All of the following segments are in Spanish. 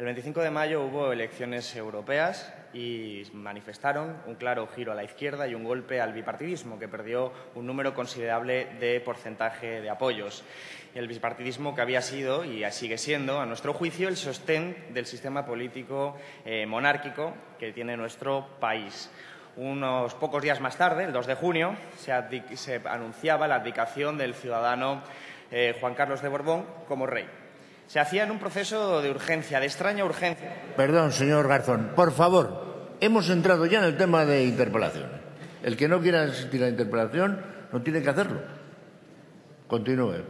El 25 de mayo hubo elecciones europeas y manifestaron un claro giro a la izquierda y un golpe al bipartidismo, que perdió un número considerable de porcentaje de apoyos. El bipartidismo que había sido y sigue siendo, a nuestro juicio, el sostén del sistema político monárquico que tiene nuestro país. Unos pocos días más tarde, el 2 de junio, se anunciaba la abdicación del ciudadano Juan Carlos de Borbón como rey. Se hacía en un proceso de urgencia, de extraña urgencia. Perdón, señor Garzón. Por favor, hemos entrado ya en el tema de interpelación. El que no quiera asistir a la interpelación no tiene que hacerlo. Continúe.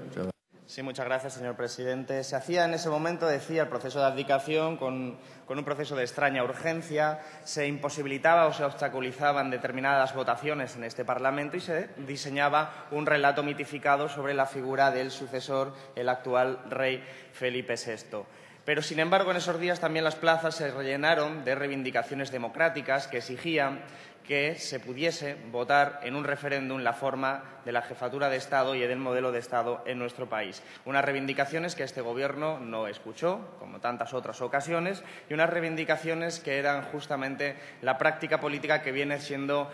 Sí, muchas gracias, señor presidente. Se hacía en ese momento, decía, el proceso de abdicación con un proceso de extraña urgencia. Se imposibilitaba o se obstaculizaban determinadas votaciones en este Parlamento y se diseñaba un relato mitificado sobre la figura del sucesor, el actual rey Felipe VI. Pero, sin embargo, en esos días también las plazas se rellenaron de reivindicaciones democráticas que exigían que se pudiese votar en un referéndum la forma de la jefatura de Estado y del modelo de Estado en nuestro país. Unas reivindicaciones que este Gobierno no escuchó, como tantas otras ocasiones, y unas reivindicaciones que eran justamente la práctica política que viene siendo,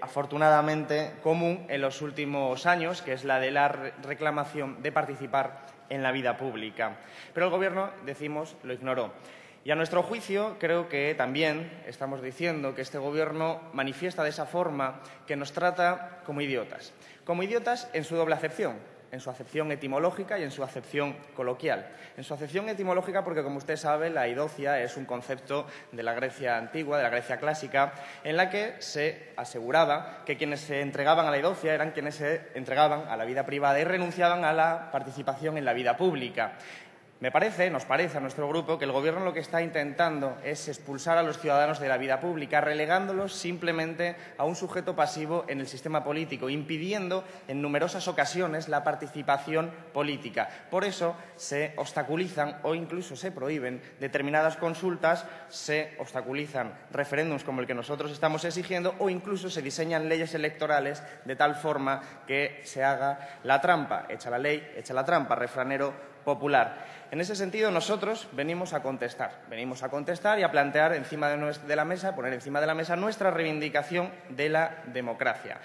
afortunadamente, común en los últimos años, que es la de la reclamación de participar en la vida pública. Pero el Gobierno, decimos, lo ignoró. Y a nuestro juicio, creo que también estamos diciendo que este Gobierno manifiesta de esa forma que nos trata como idiotas en su doble acepción, en su acepción etimológica y en su acepción coloquial. En su acepción etimológica porque, como usted sabe, la idocia es un concepto de la Grecia antigua, de la Grecia clásica, en la que se aseguraba que quienes se entregaban a la idocia eran quienes se entregaban a la vida privada y renunciaban a la participación en la vida pública. Nos parece a nuestro grupo que el Gobierno lo que está intentando es expulsar a los ciudadanos de la vida pública, relegándolos simplemente a un sujeto pasivo en el sistema político, impidiendo en numerosas ocasiones la participación política. Por eso se obstaculizan o incluso se prohíben determinadas consultas, se obstaculizan referéndums como el que nosotros estamos exigiendo o incluso se diseñan leyes electorales de tal forma que se haga la trampa. Echa la ley, echa la trampa, refranero popular. En ese sentido, nosotros venimos a contestar y a plantear poner encima de la mesa nuestra reivindicación de la democracia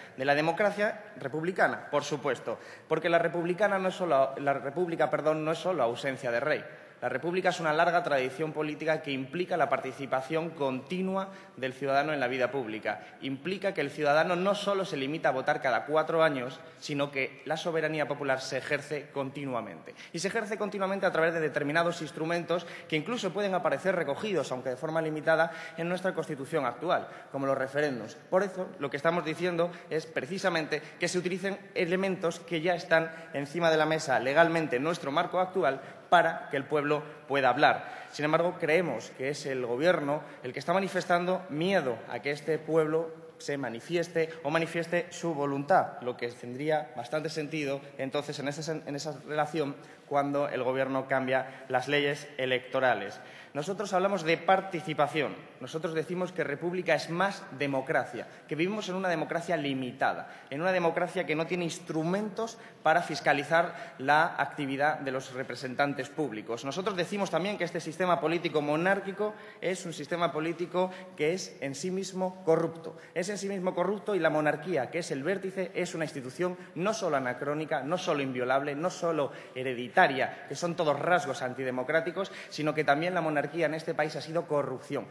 republicana, por supuesto, porque la república no es solo ausencia de rey. La República es una larga tradición política que implica la participación continua del ciudadano en la vida pública. Implica que el ciudadano no solo se limita a votar cada 4 años, sino que la soberanía popular se ejerce continuamente. Y se ejerce continuamente a través de determinados instrumentos que incluso pueden aparecer recogidos, aunque de forma limitada, en nuestra Constitución actual, como los referéndums. Por eso, lo que estamos diciendo es precisamente que se utilicen elementos que ya están encima de la mesa legalmente en nuestro marco actual para que el pueblo pueda hablar. Sin embargo, creemos que es el Gobierno el que está manifestando miedo a que este pueblo se manifieste su voluntad, lo que tendría bastante sentido entonces en esa relación cuando el Gobierno cambia las leyes electorales. Nosotros hablamos de participación. Nosotros decimos que república es más democracia, que vivimos en una democracia limitada, en una democracia que no tiene instrumentos para fiscalizar la actividad de los representantes públicos. Nosotros decimos también que este sistema político monárquico es un sistema político que es en sí mismo corrupto. Es en sí mismo corrupto y la monarquía, que es el vértice, es una institución no solo anacrónica, no solo inviolable, no solo hereditaria, que son todos rasgos antidemocráticos, sino que también la monarquía en este país ha sido corrupción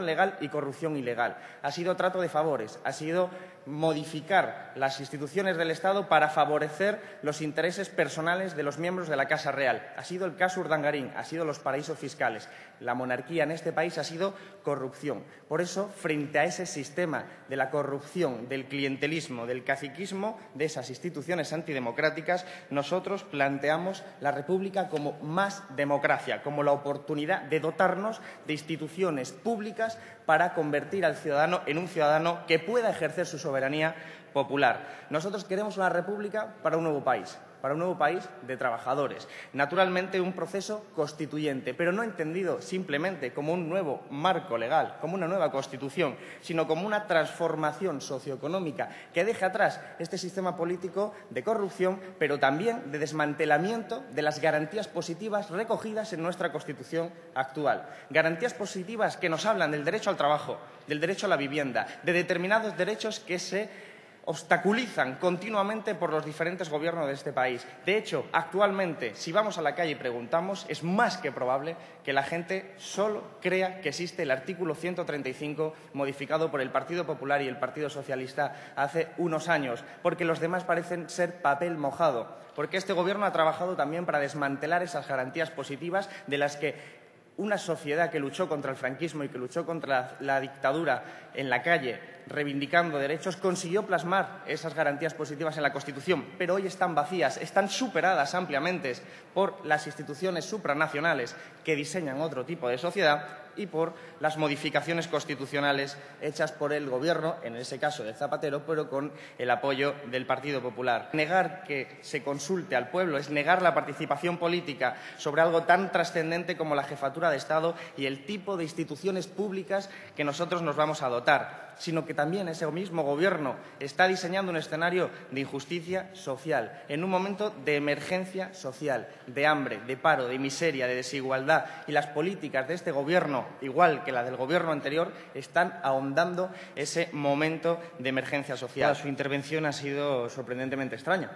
legal y corrupción ilegal. Ha sido trato de favores, ha sido modificar las instituciones del Estado para favorecer los intereses personales de los miembros de la Casa Real. Ha sido el caso Urdangarín, ha sido los paraísos fiscales. La monarquía en este país ha sido corrupción. Por eso, frente a ese sistema de la corrupción, del clientelismo, del caciquismo, de esas instituciones antidemocráticas, nosotros planteamos la República como más democracia, como la oportunidad de dotarnos de instituciones públicas para convertir al ciudadano en un ciudadano que pueda ejercer su soberanía popular. Nosotros queremos una república para un nuevo país, para un nuevo país de trabajadores. Naturalmente, un proceso constituyente, pero no entendido simplemente como un nuevo marco legal, como una nueva Constitución, sino como una transformación socioeconómica que deje atrás este sistema político de corrupción, pero también de desmantelamiento de las garantías positivas recogidas en nuestra Constitución actual. Garantías positivas que nos hablan del derecho al trabajo, del derecho a la vivienda, de determinados derechos que se obstaculizan continuamente por los diferentes gobiernos de este país. De hecho, actualmente, si vamos a la calle y preguntamos, es más que probable que la gente solo crea que existe el artículo 135 modificado por el Partido Popular y el Partido Socialista hace unos años, porque los demás parecen ser papel mojado, porque este Gobierno ha trabajado también para desmantelar esas garantías positivas de las que una sociedad que luchó contra el franquismo y que luchó contra la dictadura en la calle, reivindicando derechos, consiguió plasmar esas garantías positivas en la Constitución, pero hoy están vacías, están superadas ampliamente por las instituciones supranacionales que diseñan otro tipo de sociedad y por las modificaciones constitucionales hechas por el Gobierno, en ese caso de Zapatero, pero con el apoyo del Partido Popular. Negar que se consulte al pueblo es negar la participación política sobre algo tan trascendente como la jefatura de Estado y el tipo de instituciones públicas que nosotros nos vamos a dotar, sino que también ese mismo Gobierno está diseñando un escenario de injusticia social, en un momento de emergencia social, de hambre, de paro, de miseria, de desigualdad, y las políticas de este Gobierno, igual que la del Gobierno anterior, están ahondando ese momento de emergencia social. Su intervención ha sido sorprendentemente extraña,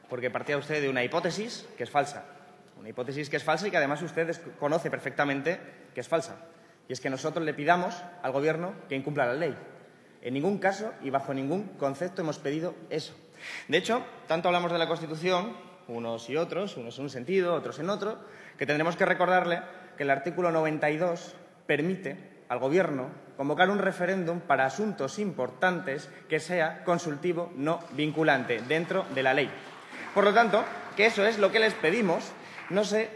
porque partía usted de una hipótesis que es falsa. Una hipótesis que es falsa y que además usted conoce perfectamente que es falsa. Y es que nosotros le pidamos al Gobierno que incumpla la ley. En ningún caso y bajo ningún concepto hemos pedido eso. De hecho, tanto hablamos de la Constitución, unos y otros, unos en un sentido, otros en otro, que tendremos que recordarle que el artículo 92 permite al Gobierno convocar un referéndum para asuntos importantes que sea consultivo, no vinculante, dentro de la ley. Por lo tanto, que eso es lo que les pedimos. No sé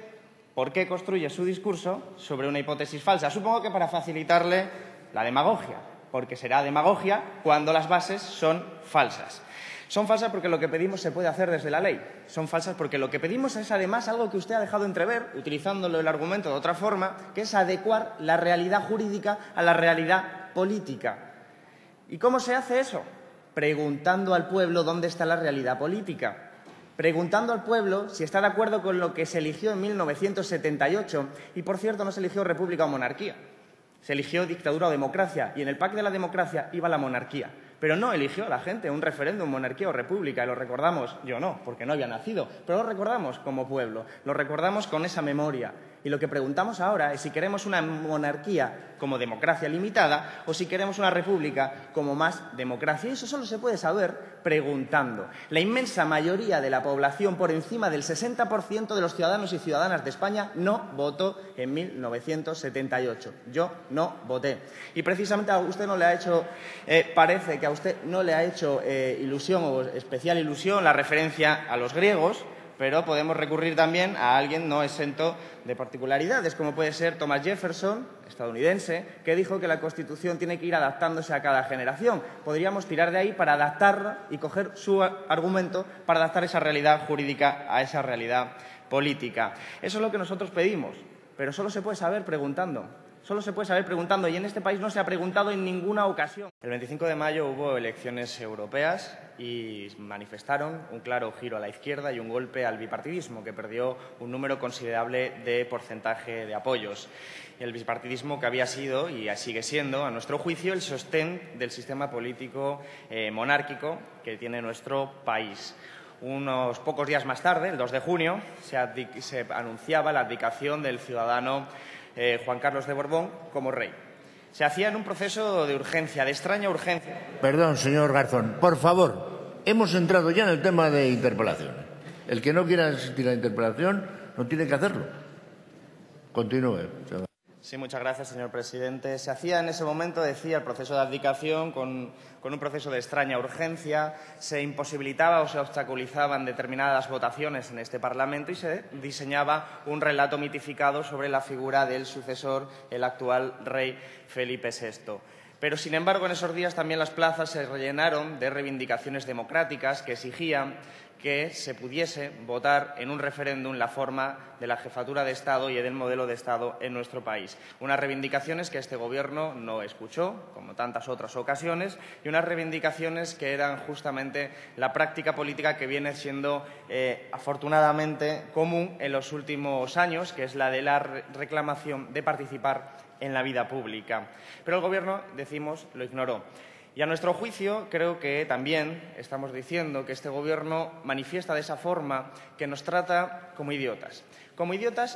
por qué construye su discurso sobre una hipótesis falsa. Supongo que para facilitarle la demagogia, porque será demagogia cuando las bases son falsas. Son falsas porque lo que pedimos se puede hacer desde la ley. Son falsas porque lo que pedimos es, además, algo que usted ha dejado entrever, utilizándolo el argumento de otra forma, que es adecuar la realidad jurídica a la realidad política. ¿Y cómo se hace eso? Preguntando al pueblo dónde está la realidad política. Preguntando al pueblo si está de acuerdo con lo que se eligió en 1978. Y, por cierto, no se eligió república o monarquía. Se eligió dictadura o democracia, y en el pacto de la democracia iba la monarquía. Pero no eligió la gente un referéndum, monarquía o república, y lo recordamos, yo no, porque no había nacido, pero lo recordamos como pueblo, lo recordamos con esa memoria. Y lo que preguntamos ahora es si queremos una monarquía como democracia limitada o si queremos una república como más democracia. Y eso solo se puede saber preguntando. La inmensa mayoría de la población, por encima del 60% de los ciudadanos y ciudadanas de España, no votó en 1978. Yo no voté. Y precisamente a usted no le ha hecho, parece que a usted no le ha hecho ilusión o especial ilusión la referencia a los griegos, pero podemos recurrir también a alguien no exento de particularidades, como puede ser Thomas Jefferson, estadounidense, que dijo que la Constitución tiene que ir adaptándose a cada generación. Podríamos tirar de ahí para adaptarla y coger su argumento para adaptar esa realidad jurídica a esa realidad política. Eso es lo que nosotros pedimos, pero solo se puede saber preguntando. Solo se puede saber preguntando, y en este país no se ha preguntado en ninguna ocasión. El 25 de mayo hubo elecciones europeas y manifestaron un claro giro a la izquierda y un golpe al bipartidismo, que perdió un número considerable de porcentaje de apoyos. El bipartidismo, que había sido y sigue siendo, a nuestro juicio, el sostén del sistema político monárquico que tiene nuestro país. Unos pocos días más tarde, el 2 de junio, se anunciaba la abdicación del ciudadano Juan Carlos de Borbón como rey. Se hacía en un proceso de urgencia, de extraña urgencia. Perdón, señor Garzón, por favor, hemos entrado ya en el tema de interpelaciones. El que no quiera asistir a la interpelación no tiene que hacerlo. Continúe. Sí, muchas gracias, señor presidente. Se hacía en ese momento, decía, el proceso de abdicación con un proceso de extraña urgencia. Se imposibilitaba o se obstaculizaban determinadas votaciones en este Parlamento y se diseñaba un relato mitificado sobre la figura del sucesor, el actual rey Felipe VI. Pero, sin embargo, en esos días también las plazas se rellenaron de reivindicaciones democráticas que exigían que se pudiese votar en un referéndum la forma de la jefatura de Estado y del modelo de Estado en nuestro país. Unas reivindicaciones que este Gobierno no escuchó, como tantas otras ocasiones, y unas reivindicaciones que eran justamente la práctica política que viene siendo afortunadamente común en los últimos años, que es la de la reclamación de participar en la vida pública. Pero el Gobierno, decimos, lo ignoró. Y a nuestro juicio, creo que también estamos diciendo que este Gobierno manifiesta de esa forma que nos trata como idiotas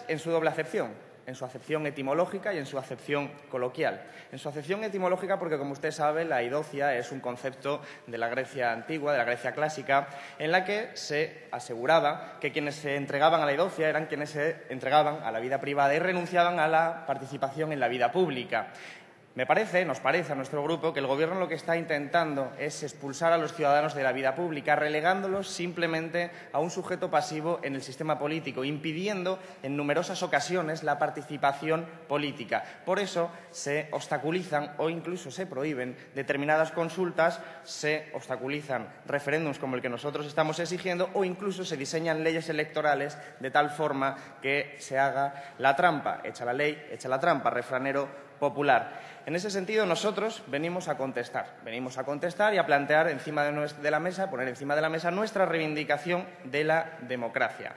en su doble acepción, en su acepción etimológica y en su acepción coloquial. En su acepción etimológica porque, como usted sabe, la idocia es un concepto de la Grecia antigua, de la Grecia clásica, en la que se aseguraba que quienes se entregaban a la idocia eran quienes se entregaban a la vida privada y renunciaban a la participación en la vida pública. Nos parece a nuestro grupo que el Gobierno lo que está intentando es expulsar a los ciudadanos de la vida pública, relegándolos simplemente a un sujeto pasivo en el sistema político, impidiendo en numerosas ocasiones la participación política. Por eso se obstaculizan o incluso se prohíben determinadas consultas, se obstaculizan referéndums como el que nosotros estamos exigiendo o incluso se diseñan leyes electorales de tal forma que se haga la trampa. Echa la ley, echa la trampa, refranero popular. En ese sentido, nosotros venimos a contestar y a plantear de la mesa, poner encima de la mesa nuestra reivindicación de la democracia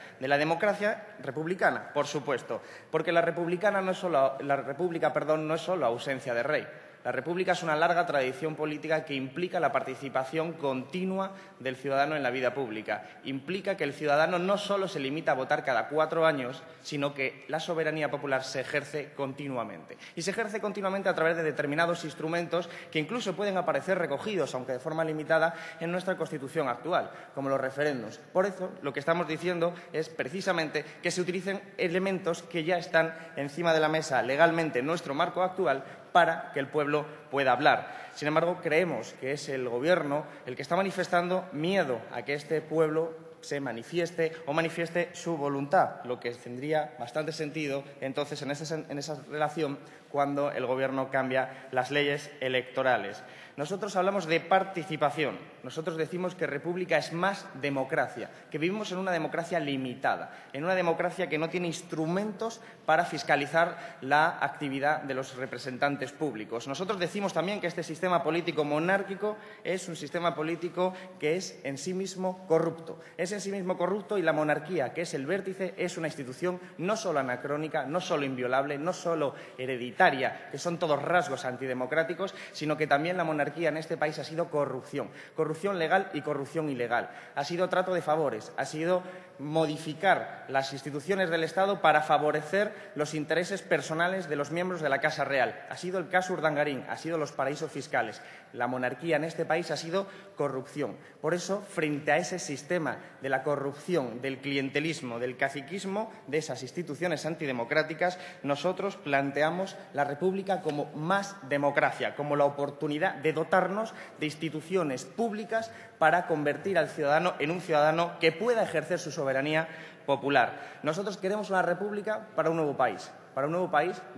republicana, por supuesto, porque la república no es solo ausencia de rey. La República es una larga tradición política que implica la participación continua del ciudadano en la vida pública. Implica que el ciudadano no solo se limita a votar cada 4 años, sino que la soberanía popular se ejerce continuamente. Y se ejerce continuamente a través de determinados instrumentos que incluso pueden aparecer recogidos, aunque de forma limitada, en nuestra Constitución actual, como los referéndums. Por eso, lo que estamos diciendo es precisamente que se utilicen elementos que ya están encima de la mesa legalmente en nuestro marco actual para que el pueblo pueda hablar. Sin embargo, creemos que es el Gobierno el que está manifestando miedo a que este pueblo se manifieste o manifieste su voluntad, lo que tendría bastante sentido entonces en esa relación cuando el Gobierno cambia las leyes electorales. Nosotros hablamos de participación. Nosotros decimos que república es más democracia, que vivimos en una democracia limitada, en una democracia que no tiene instrumentos para fiscalizar la actividad de los representantes públicos. Nosotros decimos también que este sistema político monárquico es un sistema político que es en sí mismo corrupto. Es en sí mismo corrupto y la monarquía, que es el vértice, es una institución no solo anacrónica, no solo inviolable, no solo hereditaria, que son todos rasgos antidemocráticos, sino que también la monarquía en este país ha sido corrupción legal y corrupción ilegal. Ha sido trato de favores, ha sido modificar las instituciones del Estado para favorecer los intereses personales de los miembros de la Casa Real. Ha sido el caso Urdangarín, ha sido los paraísos fiscales. La monarquía en este país ha sido corrupción. Por eso, frente a ese sistema de la corrupción, del clientelismo, del caciquismo, de esas instituciones antidemocráticas, nosotros planteamos la República como más democracia, como la oportunidad de dotarnos de instituciones públicas para convertir al ciudadano en un ciudadano que pueda ejercer su soberanía popular. Nosotros queremos una república para un nuevo país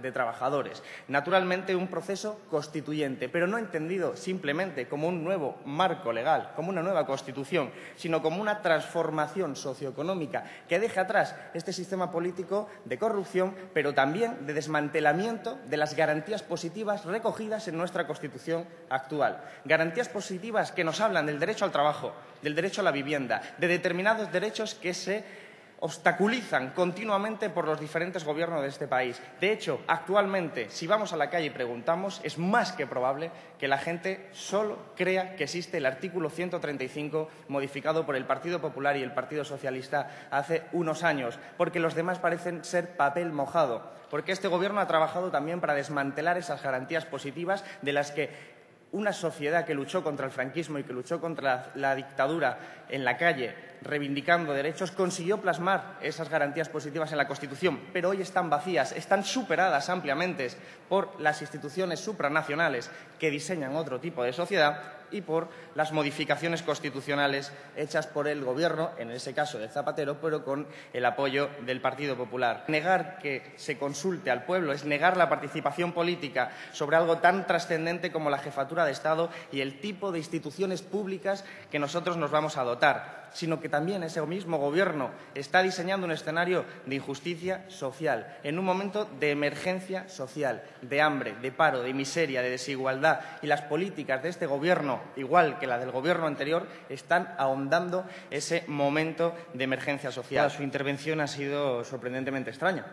de trabajadores. Naturalmente, un proceso constituyente, pero no entendido simplemente como un nuevo marco legal, como una nueva Constitución, sino como una transformación socioeconómica que deje atrás este sistema político de corrupción, pero también de desmantelamiento de las garantías positivas recogidas en nuestra Constitución actual. Garantías positivas que nos hablan del derecho al trabajo, del derecho a la vivienda, de determinados derechos que se obstaculizan continuamente por los diferentes gobiernos de este país. De hecho, actualmente, si vamos a la calle y preguntamos, es más que probable que la gente solo crea que existe el artículo 135 modificado por el Partido Popular y el Partido Socialista hace unos años, porque los demás parecen ser papel mojado, porque este Gobierno ha trabajado también para desmantelar esas garantías positivas de las que una sociedad que luchó contra el franquismo y que luchó contra la dictadura en la calle, reivindicando derechos, consiguió plasmar esas garantías positivas en la Constitución, pero hoy están vacías, están superadas ampliamente por las instituciones supranacionales que diseñan otro tipo de sociedad y por las modificaciones constitucionales hechas por el Gobierno, en ese caso de Zapatero, pero con el apoyo del Partido Popular. Negar que se consulte al pueblo es negar la participación política sobre algo tan trascendente como la jefatura de Estado y el tipo de instituciones públicas que nosotros nos vamos a dotar, sino que también ese mismo Gobierno está diseñando un escenario de injusticia social, en un momento de emergencia social, de hambre, de paro, de miseria, de desigualdad, y las políticas de este Gobierno, igual que la del Gobierno anterior, están ahondando ese momento de emergencia social. Su intervención ha sido sorprendentemente extraña,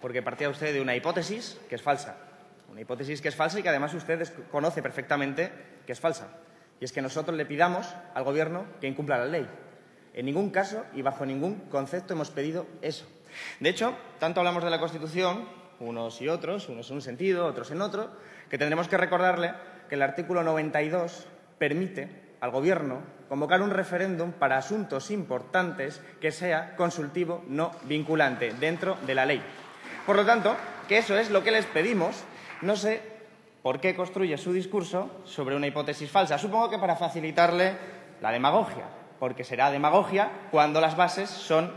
porque partía usted de una hipótesis que es falsa. Una hipótesis que es falsa y que además usted conoce perfectamente que es falsa. Y es que nosotros le pidamos al Gobierno que incumpla la ley. En ningún caso y bajo ningún concepto hemos pedido eso. De hecho, tanto hablamos de la Constitución, unos y otros, unos en un sentido, otros en otro, que tendremos que recordarle que el artículo 92 permite al Gobierno convocar un referéndum para asuntos importantes que sea consultivo, no vinculante, dentro de la ley. Por lo tanto, que eso es lo que les pedimos. No sé por qué construye su discurso sobre una hipótesis falsa. Supongo que para facilitarle la demagogia, porque será demagogia cuando las bases son